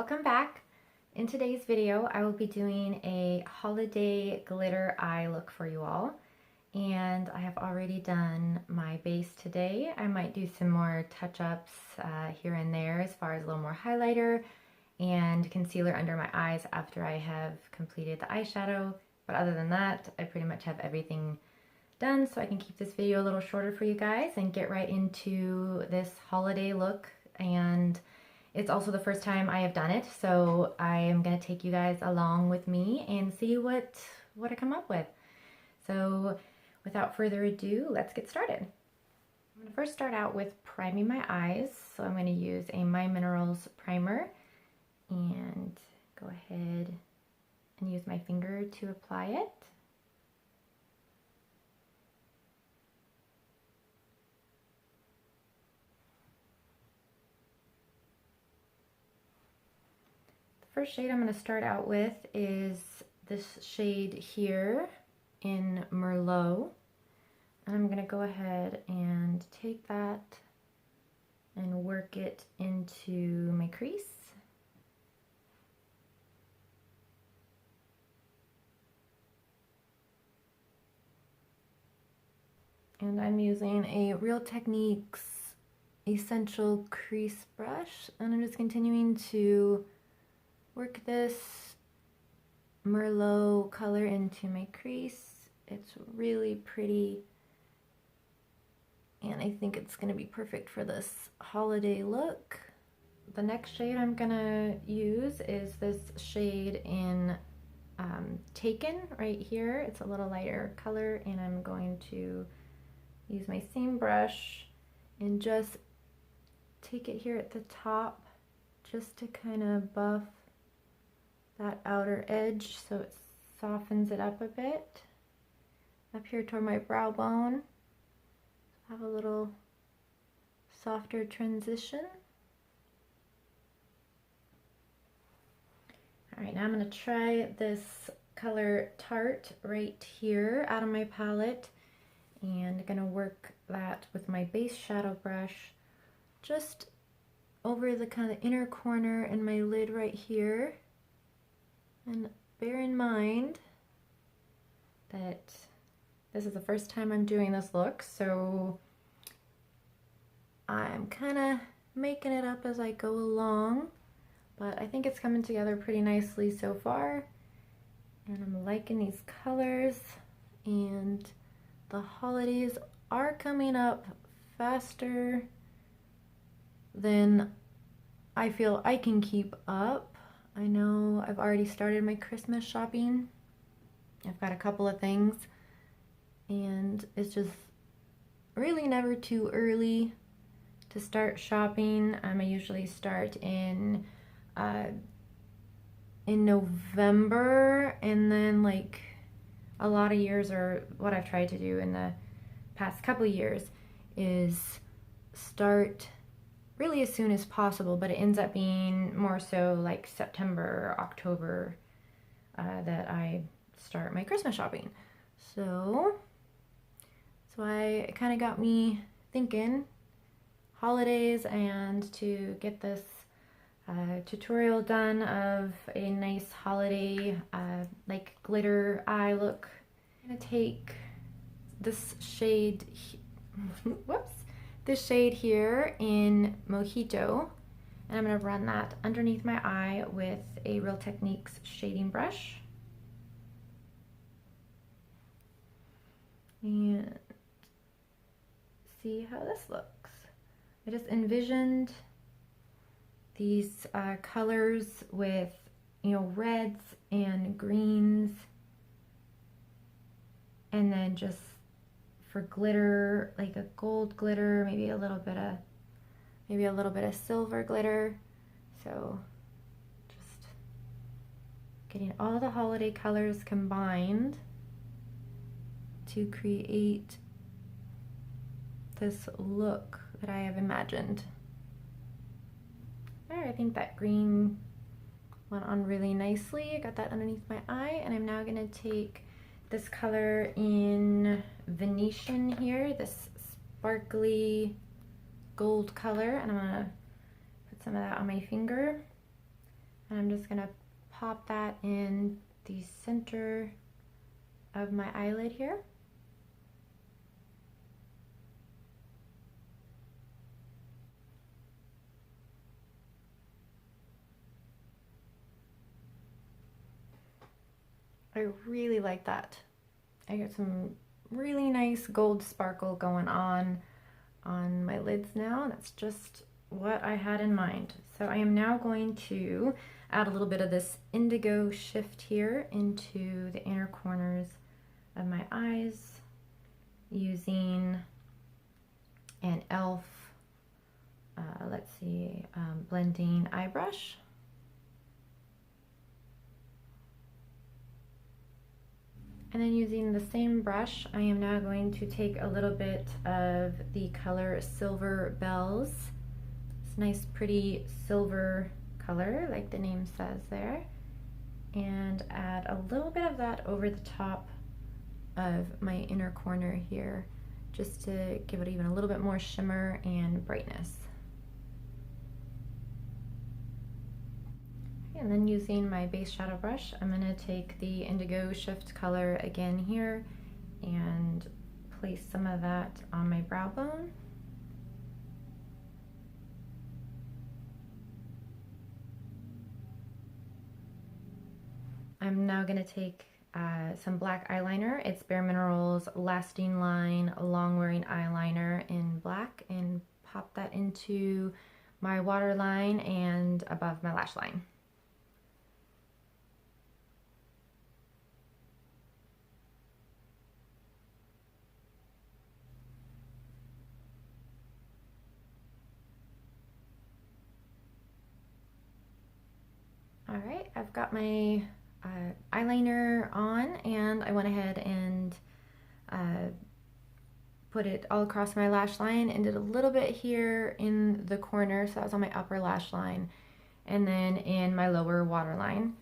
Welcome back. In today's video, I will be doing a holiday glitter eye look for you all. And I have already done my base today. I might do some more touch-ups here and there as far as a little more highlighter and concealer under my eyes after I have completed the eyeshadow. But other than that, I pretty much have everything done, so I can keep this video a little shorter for you guys and get right into this holiday look. And it's also the first time I have done it, so I am going to take you guys along with me and see what I come up with. So without further ado, let's get started. I'm going to first start out with priming my eyes. So I'm going to use a bareMinerals primer and go ahead and use my finger to apply it. First shade I'm going to start out with is this shade here in Merlot. And I'm going to go ahead and take that and work it into my crease. And I'm using a Real Techniques Essential Crease Brush, and I'm just continuing to work this Merlot color into my crease. It's really pretty, and I think it's going to be perfect for this holiday look. The next shade I'm going to use is this shade in Taken right here. It's a little lighter color, and I'm going to use my same brush and just take it here at the top just to kind of buff that outer edge so it softens it up a bit. Up here toward my brow bone, have a little softer transition. Alright, now I'm going to try this color Tart right here out of my palette, and I'm going to work that with my base shadow brush just over the kind of inner corner and my lid right here. And bear in mind that this is the first time I'm doing this look, so I'm kind of making it up as I go along, but I think it's coming together pretty nicely so far, and I'm liking these colors, and the holidays are coming up faster than I feel I can keep up. I know I've already started my Christmas shopping. I've got a couple of things, and it's just really never too early to start shopping. I usually start in November, and then like a lot of years, or what I've tried to do in the past couple years, is start really as soon as possible, but it ends up being more so like September, October that I start my Christmas shopping. So I kind of got me thinking holidays, and to get this tutorial done of a nice holiday like glitter eye look. I'm gonna take this shade whoops, this shade here in Mojito, and I'm going to run that underneath my eye with a Real Techniques shading brush. And see how this looks. I just envisioned these colors with, you know, reds and greens, and then just for glitter, like a gold glitter, maybe a little bit of silver glitter. So just getting all the holiday colors combined to create this look that I have imagined. There, I think that green went on really nicely. I got that underneath my eye, and I'm now going to take this color in Venetian here, this sparkly gold color, and I'm going to put some of that on my finger. And I'm just gonna pop that in the center of my eyelid here. I really like that. I got some really nice gold sparkle going on my lids now. That's just what I had in mind. So I am now going to add a little bit of this Indigo Shift here into the inner corners of my eyes using an e.l.f. Blending eye brush. And then using the same brush, I am now going to take a little bit of the color Sliver Bells. It's nice, pretty silver color, like the name says there. And add a little bit of that over the top of my inner corner here, just to give it even a little bit more shimmer and brightness. And then using my base shadow brush, I'm going to take the Indigo Shift color again here and place some of that on my brow bone. I'm now going to take some black eyeliner. It's bareMinerals Lasting Line Long Wearing Eyeliner in black, and pop that into my waterline and above my lash line. All right, I've got my eyeliner on, and I went ahead and put it all across my lash line and did a little bit here in the corner, so that was on my upper lash line, and then in my lower waterline.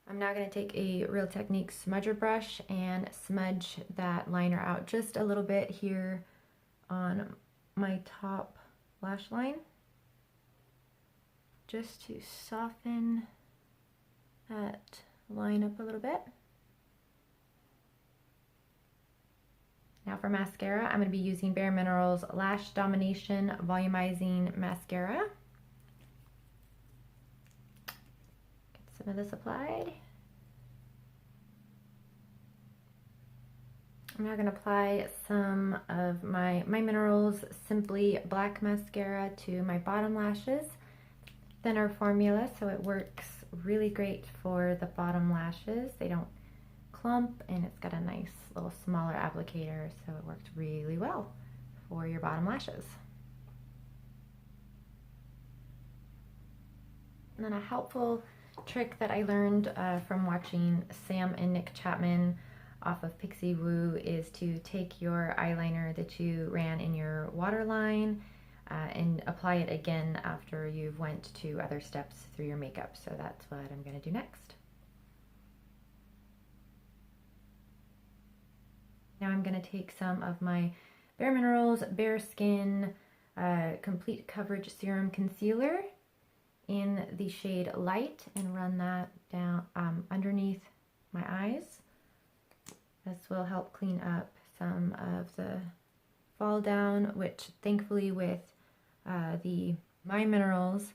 I'm now going to take a Real Technique smudger brush and smudge that liner out just a little bit here on my top lash line, just to soften that line up a little bit. Now for mascara, I'm going to be using bareMinerals Lash Domination Volumizing Mascara. Get some of this applied. I'm now going to apply some of my Minerals Simply Black Mascara to my bottom lashes. Thinner formula, so it works really great for the bottom lashes. They don't clump, and it's got a nice little smaller applicator, so it worked really well for your bottom lashes. And then a helpful trick that I learned from watching Sam and Nick Chapman off of Pixie Woo is to take your eyeliner that you ran in your waterline and apply it again after you've went to other steps through your makeup. So that's what I'm going to do next. Now I'm going to take some of my bareMinerals Bare Skin Complete Coverage Serum Concealer in the shade Light and run that down underneath my eyes. This will help clean up some of the fall down, which thankfully with the bareMinerals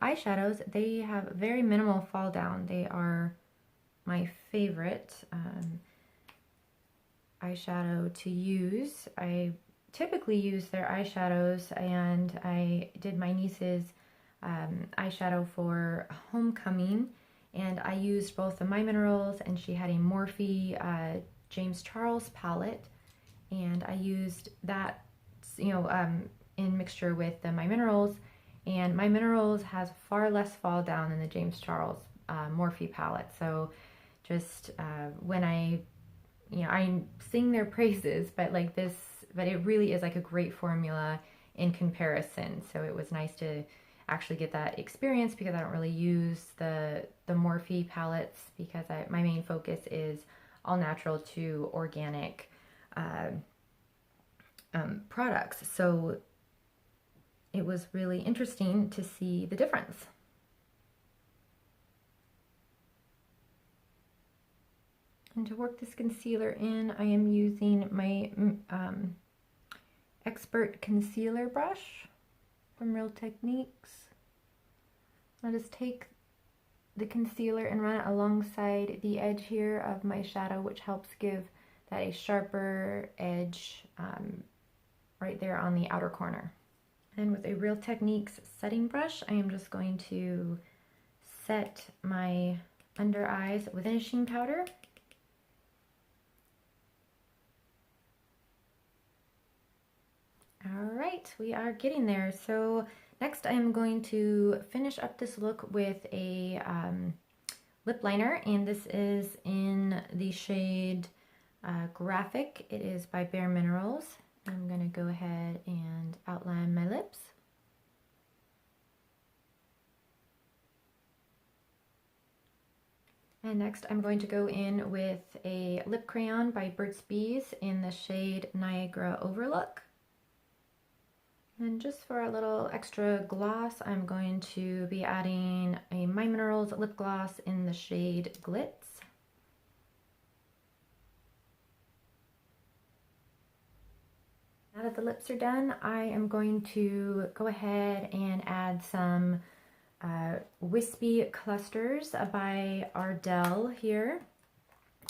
eyeshadows, they have very minimal fall down. They are my favorite eyeshadow to use. I typically use their eyeshadows, and I did my niece's eyeshadow for homecoming, and I used both the bareMinerals, and she had a Morphe James Charles palette, and I used that, you know, in mixture with the bareMinerals, and bareMinerals has far less fall down than the James Charles Morphe palette. So just when I sing their praises, but like this, but it really is like a great formula in comparison. So it was nice to actually get that experience, because I don't really use the Morphe palettes, because my main focus is all natural to organic products. So it was really interesting to see the difference. And to work this concealer in, I am using my Expert Concealer Brush from Real Techniques. I'll just take the concealer and run it alongside the edge here of my shadow, which helps give that a sharper edge right there on the outer corner. And with a Real Techniques setting brush, I am just going to set my under eyes with finishing powder. All right, we are getting there. So next I am going to finish up this look with a lip liner, and this is in the shade Graphic. It is by bareMinerals. I'm going to go ahead and outline my lips. And next I'm going to go in with a lip crayon by Burt's Bees in the shade Niagara Overlook. And just for a little extra gloss, I'm going to be adding a Minerals lip gloss in the shade Glitz. Now that the lips are done, I am going to go ahead and add some wispy clusters by Ardell here.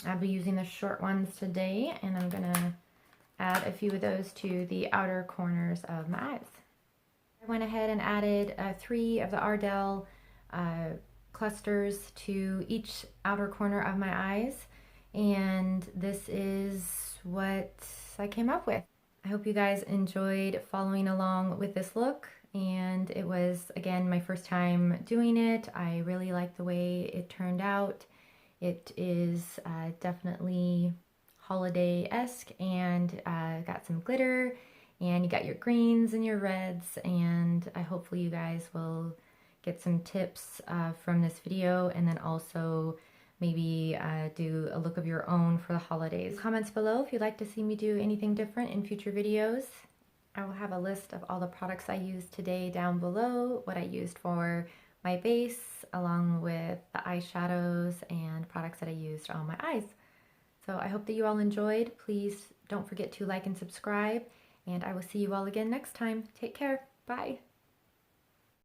I'll be using the short ones today, and I'm gonna add a few of those to the outer corners of my eyes. I went ahead and added 3 of the Ardell clusters to each outer corner of my eyes, and this is what I came up with. I hope you guys enjoyed following along with this look, and it was, again, my first time doing it. I really like the way it turned out. It is definitely holiday-esque, and got some glitter, and you got your greens and your reds, and hopefully you guys will get some tips from this video, and then also maybe do a look of your own for the holidays. Comments below if you'd like to see me do anything different in future videos. I will have a list of all the products I used today down below, what I used for my base, along with the eyeshadows and products that I used on my eyes. So I hope that you all enjoyed. Please don't forget to like and subscribe, and I will see you all again next time. Take care. Bye.